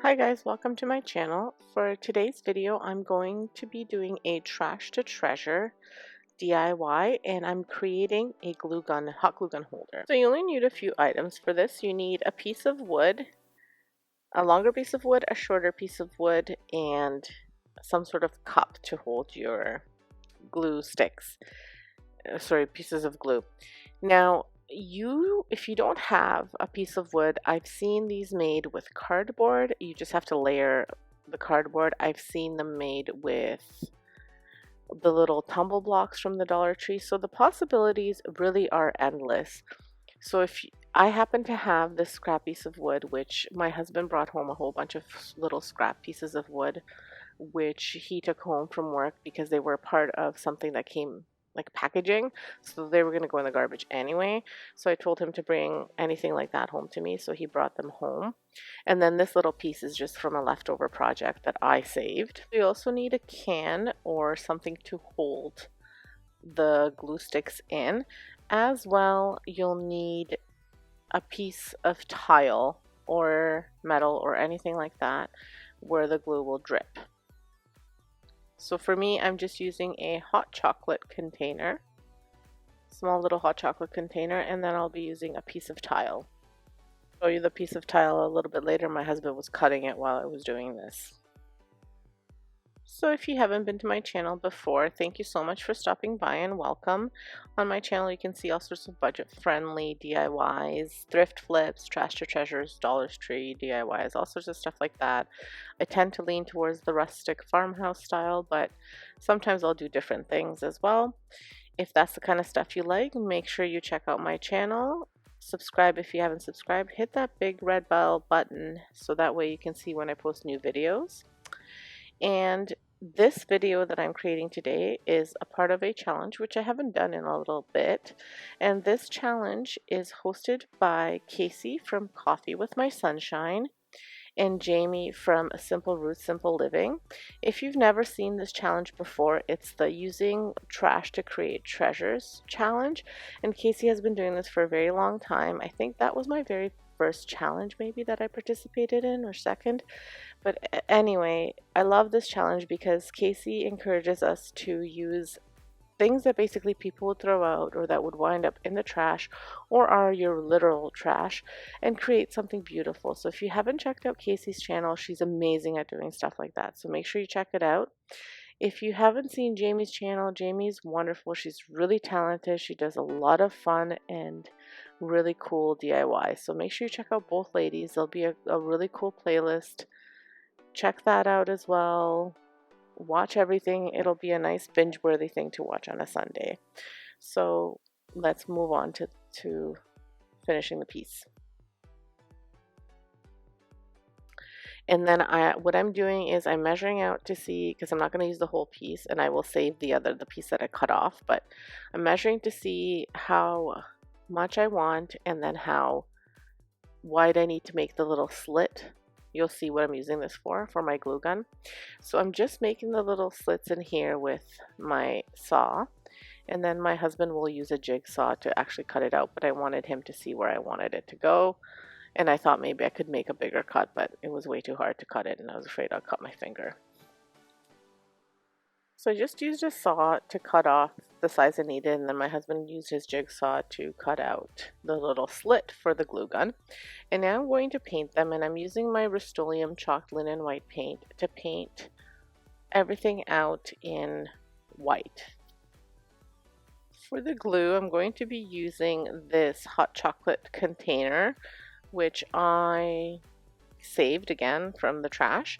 Hi guys, welcome to my channel. For today's video, I'm going to be doing a trash to treasure DIY, and I'm creating a hot glue gun holder. So you only need a few items for this. You need a piece of wood, a longer piece of wood, a shorter piece of wood, and some sort of cup to hold your glue sticks. Pieces of glue. Now, if you don't have a piece of wood, I've seen these made with cardboard. You just have to layer the cardboard. I've seen them made with the little tumble blocks from the Dollar Tree. So the possibilities really are endless. So I happen to have this scrap piece of wood, which my husband brought home a whole bunch of little scrap pieces of wood, which he took home from work because they were part of something that came like packaging, so they were going to go in the garbage anyway. So I told him to bring anything like that home to me, so he brought them home. And then this little piece is just from a leftover project that I saved. You also need a can or something to hold the glue sticks in. As well, you'll need a piece of tile or metal or anything like that where the glue will drip. So for me, I'm just using a hot chocolate container, small little hot chocolate container, and then I'll be using a piece of tile. I'll show you the piece of tile a little bit later. My husband was cutting it while I was doing this. So if you haven't been to my channel before, thank you so much for stopping by and welcome. On my channel, you can see all sorts of budget-friendly DIYs, thrift flips, trash to treasures, Dollar Tree DIYs, all sorts of stuff like that. I tend to lean towards the rustic farmhouse style, but sometimes I'll do different things as well. If that's the kind of stuff you like, make sure you check out my channel. Subscribe if you haven't subscribed. Hit that big red bell button so that way you can see when I post new videos. And this video that I'm creating today is a part of a challenge which I haven't done in a little bit, and this challenge is hosted by Casey from Coffee with My Sunshine and Jamie from Simple Roots Simple Living. If you've never seen this challenge before, it's the Using Trash to Create Treasures challenge, and Casey has been doing this for a very long time. I think that was my very first challenge maybe that I participated in, or second. But anyway, I love this challenge because Casey encourages us to use things that basically people would throw out or that would wind up in the trash or are your literal trash and create something beautiful. So if you haven't checked out Casey's channel, she's amazing at doing stuff like that. So make sure you check it out. If you haven't seen Jamie's channel, Jamie's wonderful. She's really talented. She does a lot of fun and really cool DIY. So make sure you check out both ladies. There'll be a really cool playlist. Check that out as well. Watch everything. It'll be a nice binge-worthy thing to watch on a Sunday. So let's move on to finishing the piece. And then what I'm doing is I'm measuring out to see, because I'm not going to use the whole piece, and I will save the piece that I cut off, but I'm measuring to see how much I want and then how wide I need to make the little slit. You'll see what I'm using this for my glue gun. So I'm just making the little slits in here with my saw, and then my husband will use a jigsaw to actually cut it out, but I wanted him to see where I wanted it to go. And I thought maybe I could make a bigger cut, but it was way too hard to cut it, and I was afraid I'd cut my finger. So I just used a saw to cut off the size I needed, and then my husband used his jigsaw to cut out the little slit for the glue gun. And now I'm going to paint them, and I'm using my Rust-Oleum chalked linen white paint to paint everything out in white. For the glue, I'm going to be using this hot chocolate container, which I saved again from the trash,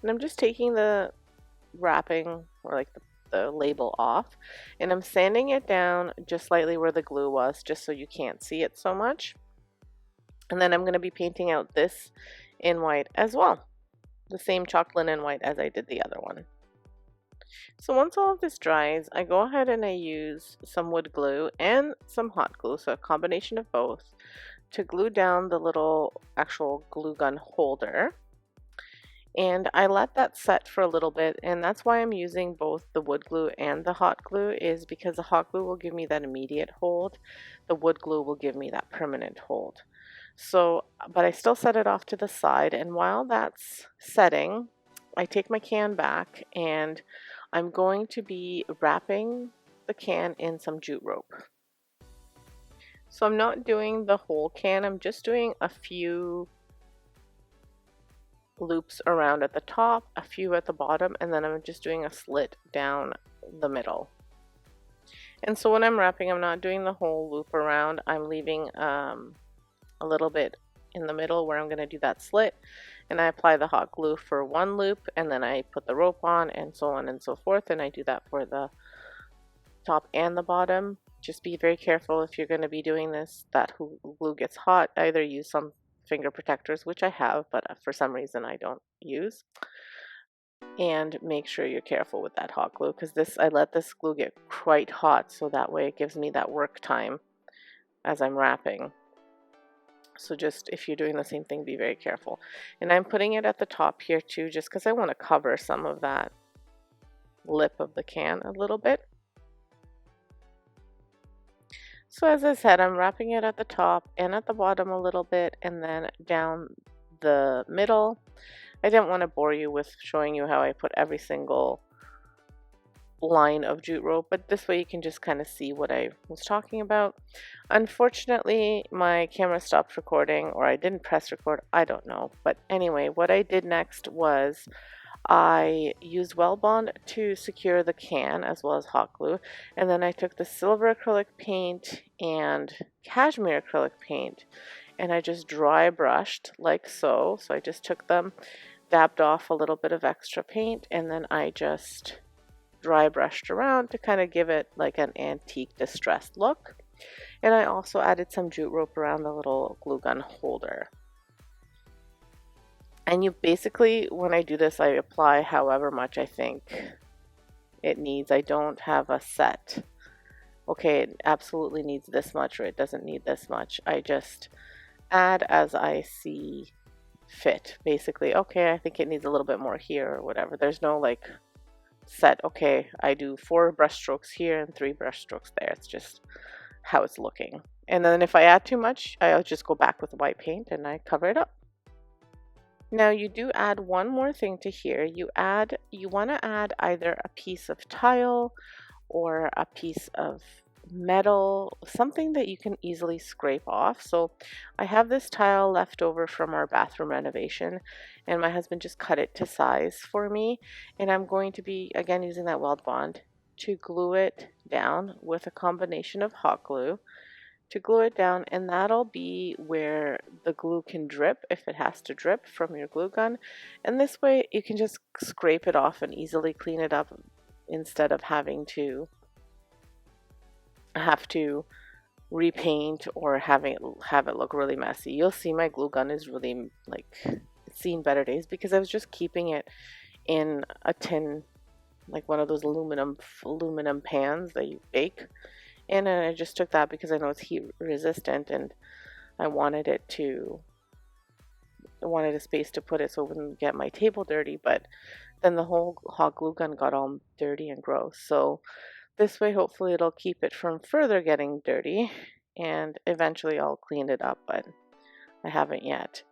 and I'm just taking the wrapping or like the label off, and I'm sanding it down just slightly where the glue was, just so you can't see it so much. And then I'm going to be painting out this in white as well, the same chalk linen white as I did the other one. So once all of this dries, I go ahead and I use some wood glue and some hot glue, so a combination of both, to glue down the little actual glue gun holder. And I let that set for a little bit, and that's why I'm using both the wood glue and the hot glue, is because the hot glue will give me that immediate hold. The wood glue will give me that permanent hold. So, but I still set it off to the side, and while that's setting, I take my can back and I'm going to be wrapping the can in some jute rope. So I'm not doing the whole can, I'm just doing a few loops around at the top, a few at the bottom, and then I'm just doing a slit down the middle. And so when I'm wrapping, I'm not doing the whole loop around, I'm leaving a little bit in the middle where I'm going to do that slit, and I apply the hot glue for one loop, and then I put the rope on, and so on and so forth, and I do that for the top and the bottom. Just be very careful if you're going to be doing this, that glue gets hot. Either use some finger protectors, which I have, but for some reason I don't use, and make sure you're careful with that hot glue, because I let this glue get quite hot, so that way it gives me that work time as I'm wrapping. So just if you're doing the same thing, be very careful. And I'm putting it at the top here too, just because I want to cover some of that lip of the can a little bit. So as I said, I'm wrapping it at the top and at the bottom a little bit, and then down the middle. I didn't want to bore you with showing you how I put every single line of jute rope, but this way you can just kind of see what I was talking about. Unfortunately, my camera stopped recording, or I didn't press record, I don't know. But anyway, what I did next was I used Weld Bond to secure the can as well as hot glue, and then I took the silver acrylic paint and cashmere acrylic paint and I just dry brushed like so. So I just took them, dabbed off a little bit of extra paint, and then I just dry brushed around to kind of give it like an antique distressed look. And I also added some jute rope around the little glue gun holder. And you basically, when I do this, I apply however much I think it needs. I don't have a set, okay, it absolutely needs this much or it doesn't need this much. I just add as I see fit. Basically, okay, I think it needs a little bit more here or whatever. There's no like set, okay, I do 4 brush strokes here and 3 brush strokes there. It's just how it's looking. And then if I add too much, I'll just go back with white paint and I cover it up. Now you do add one more thing to here. You want to add either a piece of tile or a piece of metal, something that you can easily scrape off. So I have this tile left over from our bathroom renovation, and my husband just cut it to size for me, and I'm going to be again using that Weld Bond to glue it down with a combination of hot glue to glue it down, and that'll be where the glue can drip if it has to drip from your glue gun, and this way you can just scrape it off and easily clean it up instead of having to repaint or have it look really messy. You'll see my glue gun is really like, it's seen better days because I was just keeping it in a tin, like one of those aluminum pans that you bake. And I just took that because I know it's heat resistant, and I wanted a space to put it so it wouldn't get my table dirty, but then the whole hot glue gun got all dirty and gross. So this way, hopefully it'll keep it from further getting dirty, and eventually I'll clean it up, but I haven't yet.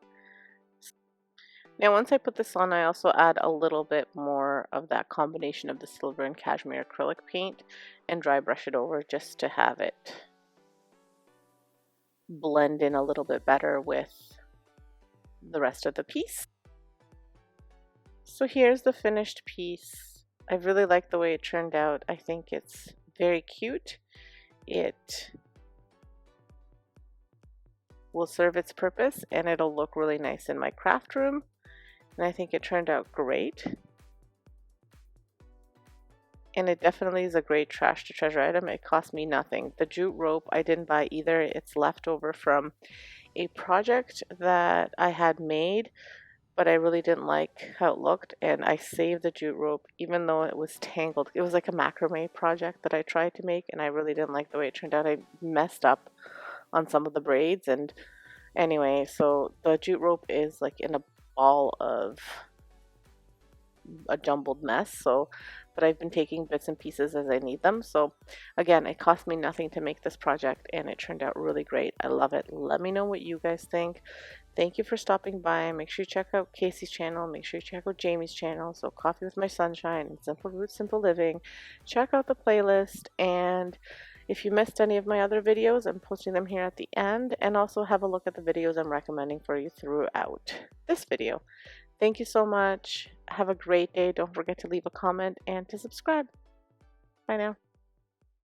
Now once I put this on, I also add a little bit more of that combination of the silver and cashmere acrylic paint and dry brush it over just to have it blend in a little bit better with the rest of the piece. So here's the finished piece. I really like the way it turned out. I think it's very cute. It will serve its purpose and it'll look really nice in my craft room. And I think it turned out great. And it definitely is a great trash to treasure item. It cost me nothing. The jute rope I didn't buy either. It's leftover from a project that I had made, but I really didn't like how it looked, and I saved the jute rope even though it was tangled. It was like a macrame project that I tried to make, and I really didn't like the way it turned out. I messed up on some of the braids, and anyway, so the jute rope is like in a ball of a jumbled mess. So, but I've been taking bits and pieces as I need them. So again, it cost me nothing to make this project and it turned out really great. I love it. Let me know what you guys think. Thank you for stopping by. Make sure you check out Casey's channel. Make sure you check out Jamie's channel. So Coffee with My Sunshine and Simple Roots, Simple Living. Check out the playlist. And if you missed any of my other videos, I'm posting them here at the end. And also have a look at the videos I'm recommending for you throughout this video. Thank you so much. Have a great day. Don't forget to leave a comment and to subscribe. Bye now.